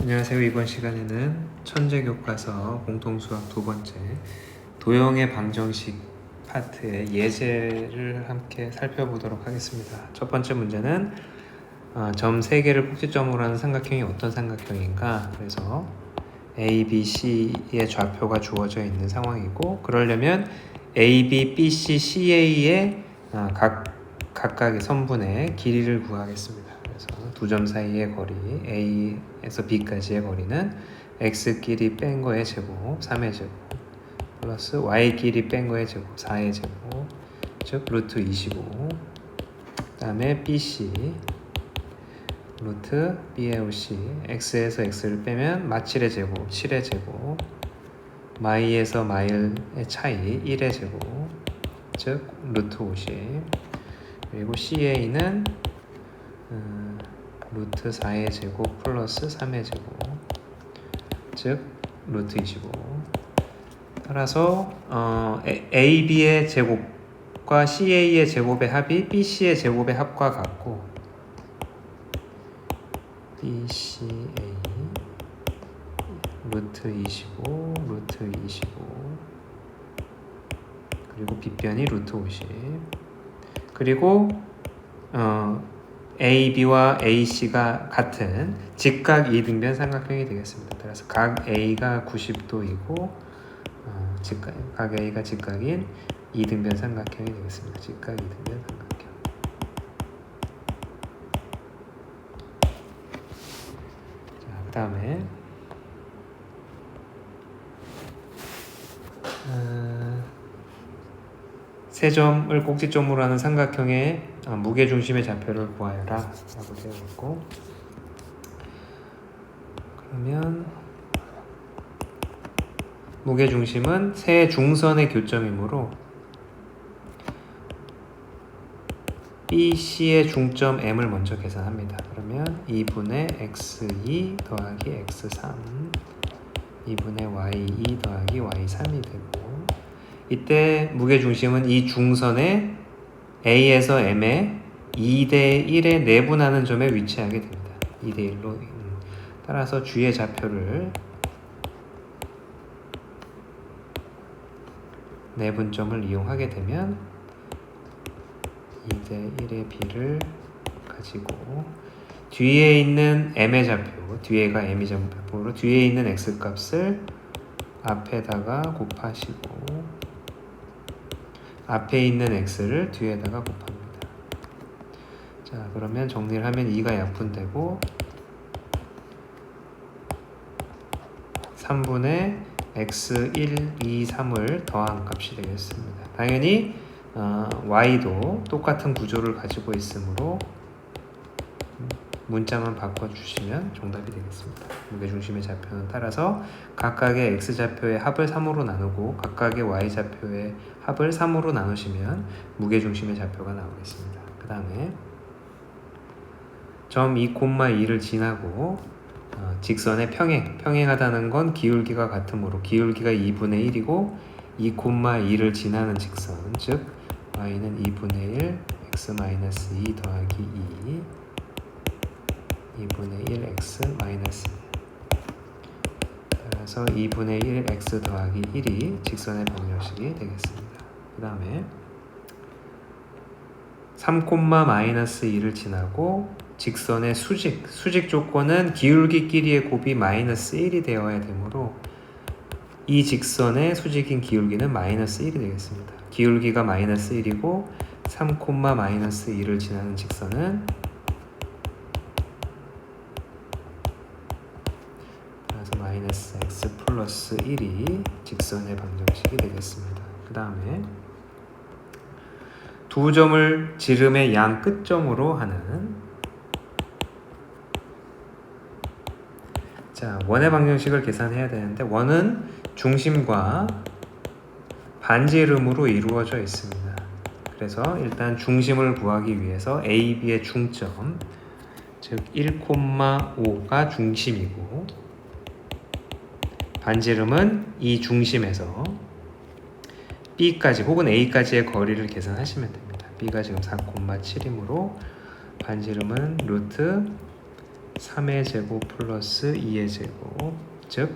안녕하세요. 이번 시간에는 천재교과서 공통수학 두 번째 도형의 방정식 파트의 예제를 함께 살펴보도록 하겠습니다. 첫 번째 문제는 점 3개를 꼭지점으로 하는 삼각형이 어떤 삼각형인가? 그래서 A, B, C의 좌표가 주어져 있는 상황이고, 그러려면 A, B, B, C, CA의 각각의 선분의 길이를 구하겠습니다. 그래서 두 점 사이의 거리 A에서 B까지의 거리는 X 길이 뺀 거의 제곱 3의 제곱 플러스 Y 길이 뺀 거의 제곱 4의 제곱, 즉 루트 25. 그 다음에 BC 루트 BAOC, X에서 X를 빼면 마7의 제곱 7의 제곱, 마이에서 마일의 차이 1의 제곱, 즉 루트 50. 그리고 CA는 루트 4의 제곱 플러스 3의 제곱, 즉 루트 25. 따라서 AB의 제곱과 CA의 제곱의 합이 BC의 제곱의 합과 같고, BCA 루트 25 루트 25 그리고 빗변이 루트 50. 그리고 AB와 AC가 같은 직각 이등변 삼각형이 되겠습니다. 따라서 각 A가 90도이고 각 A가 직각인 이등변 삼각형이 되겠습니다. 직각 이등변 삼각형. 자, 그 다음에 세 점을 꼭지점으로 하는 삼각형의 무게중심의 좌표를 구하여라 라고 되어 있고, 그러면 무게중심은 세 중선의 교점이므로 BC의 중점 M을 먼저 계산합니다. 그러면 2분의 X2 더하기 X3 2분의 Y2 더하기 Y3이 되고, 이때 무게중심은 이 중선의 A에서 M의 2대 1에 내분하는 점에 위치하게 됩니다. 2대 1로. 따라서 G의 좌표를 내분점을 이용하게 되면 2대 1의 B를 가지고 뒤에 있는 M의 좌표, 뒤에가 M의 좌표로 뒤에 있는 X값을 앞에다가 곱하시고 앞에 있는 X를 뒤에다가 곱합니다. 자, 그러면 정리를 하면 2가 약분되고 3분의 X1, 2, 3을 더한 값이 되겠습니다. 당연히 Y도 똑같은 구조를 가지고 있으므로 문자만 바꿔주시면 정답이 되겠습니다. 무게중심의 좌표는 따라서 각각의 X좌표의 합을 3으로 나누고 각각의 Y좌표의 합을 3으로 나누시면 무게중심의 좌표가 나오겠습니다. 그 다음에 점 2,2를 지나고 직선의 평행하다는 건 기울기가 같으므로 기울기가 2분의 1이고 2,2를 지나는 직선, 즉 y는 2분의 1 x-2 더하기 2 2분의 1 x 마이너스 1. 따라서 2분의 1 x 더하기 1이 직선의 방정식이 되겠습니다. 그 다음에 3,-2를 지나고 직선의 수직 조건은 기울기끼리의 곱이 마이너스 1이 되어야 되므로 이 직선의 수직인 기울기는 마이너스 1이 되겠습니다. 기울기가 마이너스 1이고 3,-2를 지나는 직선은 마이너스 x 플러스 1이 직선의 방정식이 되겠습니다. 그 다음에 두 점을 지름의 양 끝점으로 하는 원의 방정식을 계산해야 되는데, 원은 중심과 반지름으로 이루어져 있습니다. 그래서 일단 중심을 구하기 위해서 A, B의 중점, 즉 1,5가 중심이고 반지름은 이 중심에서 B까지 혹은 A까지의 거리를 계산하시면 됩니다. B가 지금 4,7이므로 반지름은 루트 3의 제곱 플러스 2의 제곱, 즉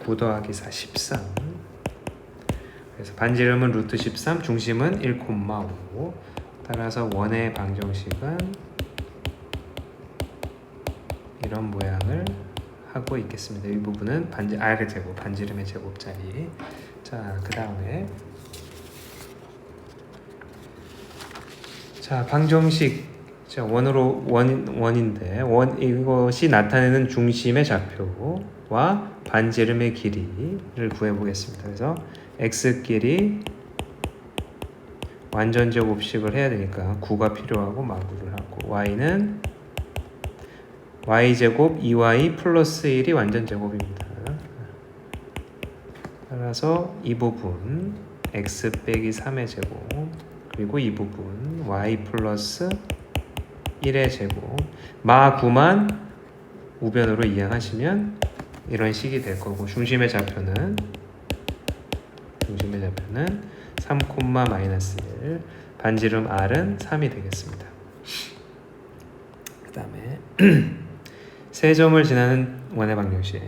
9 더하기 4, 13. 그래서 반지름은 루트 13, 중심은 1,5. 따라서 원의 방정식은 이런 모양을 하고 있겠습니다. 이 부분은 R의 제곱, 반지름의 제곱자리. 자, 그 다음에 자, 방정식. 자, 원인데 이것이 나타내는 중심의 좌표와 반지름의 길이를 구해 보겠습니다. 그래서 x끼리 완전 제곱식을 해야 되니까 9가 필요하고 마구를 하고, y는 y제곱 2y 플러스 1이 완전 제곱입니다. 따라서 이 부분 x 빼기 3의 제곱, 그리고 이 부분 y 플러스 1의 제곱, 마 9만 우변으로 이항하시면 이런 식이 될 거고, 중심의 좌표는 3, 마이너스 1, 반지름 R은 3이 되겠습니다. 그 다음에 세 점을 지나는 원의 방정식.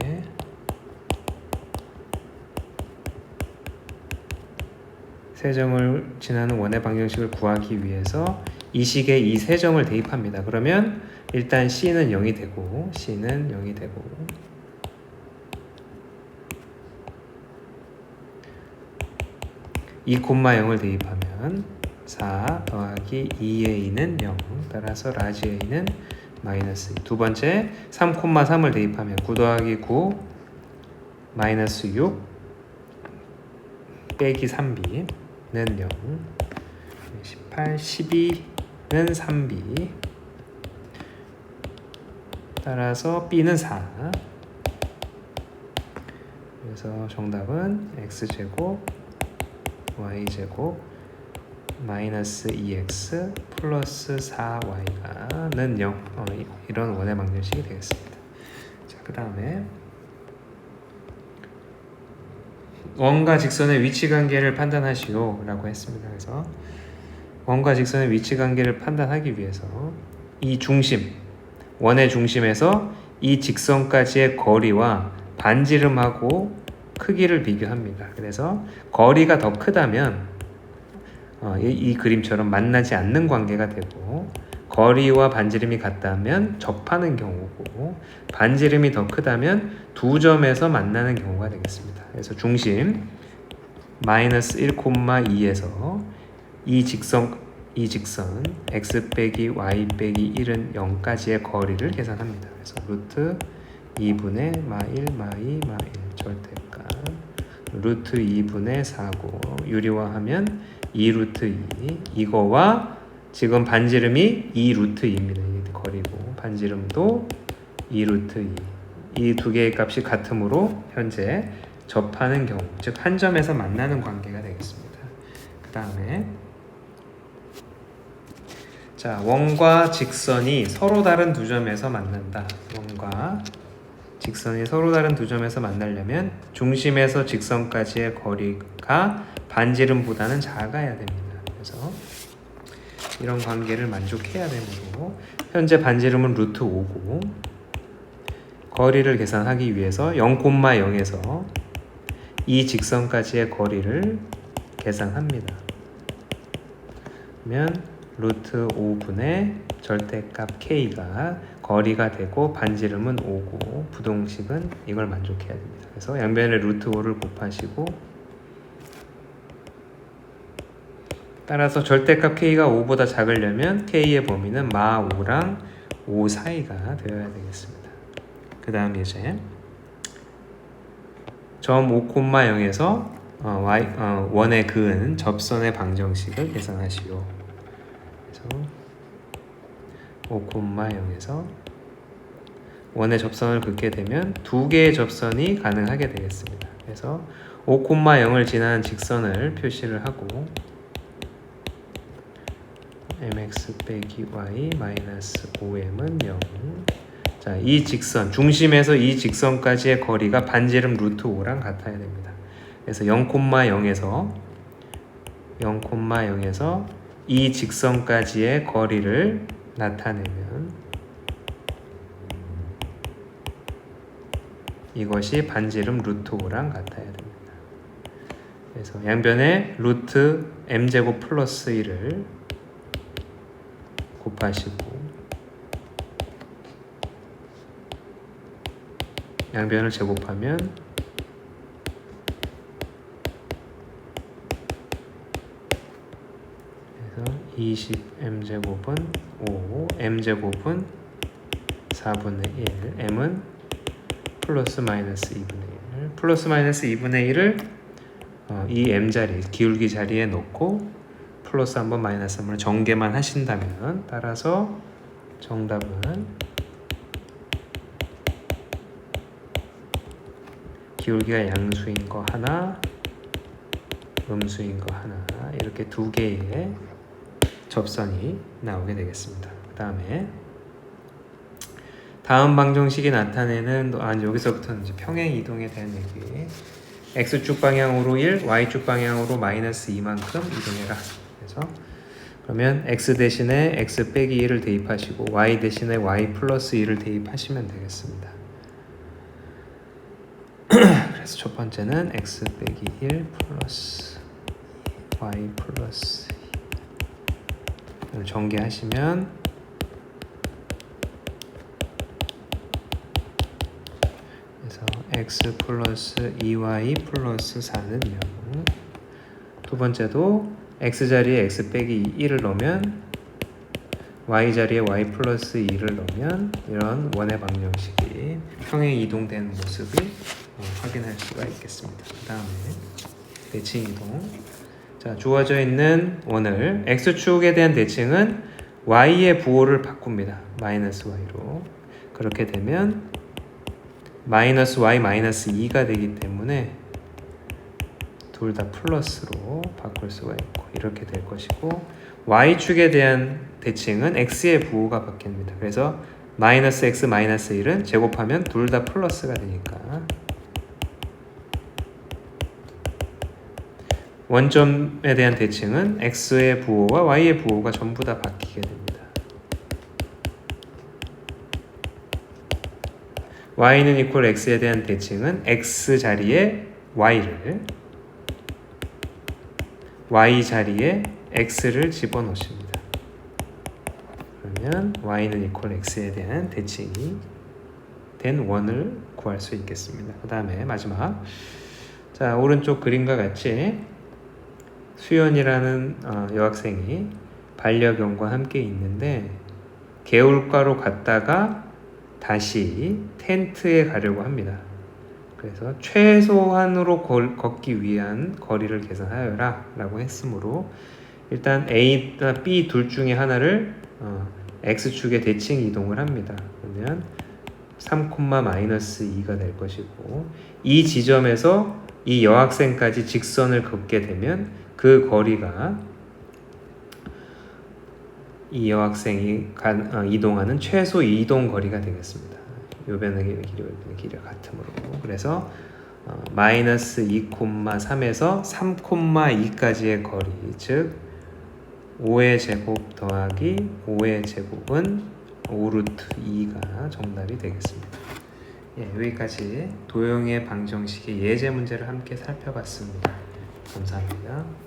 세 점을 지나는 원의 방정식을 구하기 위해서 이 식에 이 세 점을 대입합니다. 그러면 일단 C는 0이 되고, C는 0이 되고, 이 콤마 0을 대입하면 4 더하기 2a는 0, 따라서 라지 a는 마이너스 2. 두 번째 3, 3을 대입하면 9 더하기 9 마이너스 6 빼기 3b는 0, 18, 12는 3b, 따라서 b는 4. 그래서 정답은 x제곱 y제곱 마이너스 2x 플러스 4y가는 0, 이런 원의 방정식이 되겠습니다. 자, 그 다음에 원과 직선의 위치관계를 판단하시오 라고 했습니다. 그래서 원과 직선의 위치관계를 판단하기 위해서 이 중심, 원의 중심에서 이 직선까지의 거리와 반지름하고 크기를 비교합니다. 그래서 거리가 더 크다면 이 그림처럼 만나지 않는 관계가 되고, 거리와 반지름이 같다면 접하는 경우고, 반지름이 더 크다면 두 점에서 만나는 경우가 되겠습니다. 그래서 중심 마이너스 1,2에서 이 직선 x 빼기 y 빼기 1은 0까지의 거리를 계산합니다. 그래서 루트 2분의 마 1, 마 2, 마 1 절대값, 루트 2분의 4고 유리화하면 2 루트 2, 이거와 지금 반지름이 2 루트 2입니다. 이 거리고 반지름도 2 루트 2, 이 두 개의 값이 같으므로 현재 접하는 경우, 즉 한 점에서 만나는 관계가 되겠습니다. 그 다음에 자, 원과 직선이 서로 다른 두 점에서 만난다. 원과 직선이 서로 다른 두 점에서 만나려면 중심에서 직선까지의 거리가 반지름보다는 작아야 됩니다. 그래서 이런 관계를 만족해야 되므로 현재 반지름은 루트 5고, 거리를 계산하기 위해서 0,0에서 이 직선까지의 거리를 계산합니다. 그러면 루트 5분의 절대값 k가 거리가 되고 반지름은 5고, 부동식은 이걸 만족해야 됩니다. 그래서 양변에 루트 5를 곱하시고, 따라서 절대값 k가 5보다 작으려면 k의 범위는 마 5랑 5 사이가 되어야 되겠습니다. 그 다음 예제 점 5,0에서 원에 그은 접선의 방정식을 계산하시오. 그래서 5,0에서 원의 접선을 긋게 되면 두 개의 접선이 가능하게 되겠습니다. 그래서 5,0을 지나는 직선을 표시를 하고, mx 빼기 y 마이너스 5m은 0. 자, 이 직선, 중심에서 이 직선까지의 거리가 반지름 루트 5랑 같아야 됩니다. 그래서 0,0에서 이 직선까지의 거리를 나타내면 이것이 반지름 루트 5랑 같아야 됩니다. 그래서 양변에 루트 m제곱 플러스 1을 곱하시고 양변을 제곱하면 그래서 20m제곱은 5, m제곱은 4분의 1, m은 플러스 마이너스 2분의 1. 플러스 마이너스 2분의 1을 이 m자리, 기울기 자리에 놓고 플러스 한번 마이너스 한번 정개만 하신다면 따라서 정답은 기울기가 양수인 거 하나, 음수인 거 하나, 이렇게 두 개의 접선이 나오게 되겠습니다. 그 다음에 다음 방정식이 나타내는 여기서부터는 이제 평행 이동에 대한 얘기. x축 방향으로 1, y축 방향으로 마이너스 2만큼 이동해라. 그래서 그러면 x 대신에 x 빼기 1을 대입하시고 y 대신에 y 플러스 2를 대입하시면 되겠습니다. 그래서 첫 번째는 x 빼기 1 플러스 y 플러스 2를 전개하시면 x 플러스 2y 플러스 4는 0. 두 번째도 x 자리에 x 빼기 1을 넣으면 y 자리에 y 플러스 2를 넣으면 이런 원의 방정식이 평행 이동된 모습을 확인할 수가 있겠습니다. 그 다음에 대칭 이동. 자, 주어져 있는 원을 x축에 대한 대칭은 y의 부호를 바꿉니다. 마이너스 y로. 그렇게 되면 마이너스 y 마이너스 2가 되기 때문에 둘 다 플러스로 바꿀 수가 있고 이렇게 될 것이고, y축에 대한 대칭은 x의 부호가 바뀝니다. 그래서 마이너스 x 마이너스 1은 제곱하면 둘 다 플러스가 되니까 원점에 대한 대칭은 x의 부호와 y의 부호가 전부 다 바뀌게 됩니다. y는 equal x에 대한 대칭은 x 자리에 y를, y 자리에 x를 집어넣습니다. 그러면 y는 equal x에 대한 대칭이 된 원을 구할 수 있겠습니다. 그 다음에 마지막, 자, 오른쪽 그림과 같이 수연이라는 여학생이 반려견과 함께 있는데 개울가로 갔다가 다시 텐트에 가려고 합니다. 그래서 최소한으로 걷기 위한 거리를 계산하여라 라고 했으므로 일단 A나 B 둘 중에 하나를 X축에 대칭 이동을 합니다. 그러면 3,-2가 될 것이고, 이 지점에서 이 여학생까지 직선을 걷게 되면 그 거리가 이 여학생이 이동하는 최소 이동 거리가 되겠습니다. 요변의 길이와 요변의 길이가 같으므로. 그래서 마이너스 2,3에서 3,2까지의 거리, 즉 5의 제곱 더하기 5의 제곱은 5루트 2가 정답이 되겠습니다. 예, 여기까지 도형의 방정식의 예제 문제를 함께 살펴봤습니다. 감사합니다.